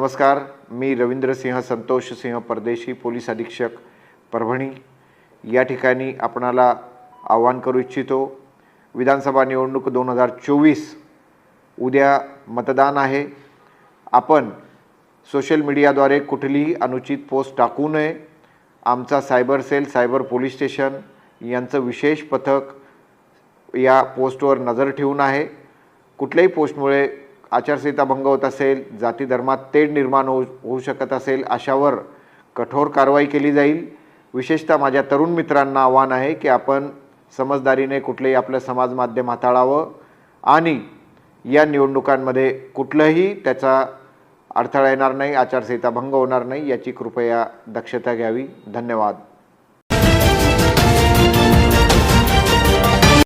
नमस्कार, मी रवींद्रसिंह संतोषसिंह परदेशी, पोलीस अधीक्षक परभणी या ठिकाणी आपणाला आवाहन करू इच्छितो। विधानसभा निवडणूक 2024 उद्या मतदान आहे। आपण सोशल मीडियाद्वारे कुठलीही अनुचित पोस्ट टाकू नये। आमचा cyber cell, cyber police station यांचं विशेष पथक या पोस्टवर नजर ठेवून आहे। कुठल्याही पोस्टमुळे आचारसंहिता भंग होत असेल, जाती धर्मात तेढ निर्माण होऊ शकत असेल, अशावर कठोर कारवाई केली जाईल। विशेषतः माझ्या तरुण मित्रांना आव्हान आहे की आपण समजदारीने कुठलेही आपलं समाज माध्यम हाताळावं आणि या निवडणुकांमध्ये कुठलंही त्याचा अडथळा येणार नाही, आचारसंहिता भंग होणार नाही याची कृपया दक्षता घ्यावी। धन्यवाद।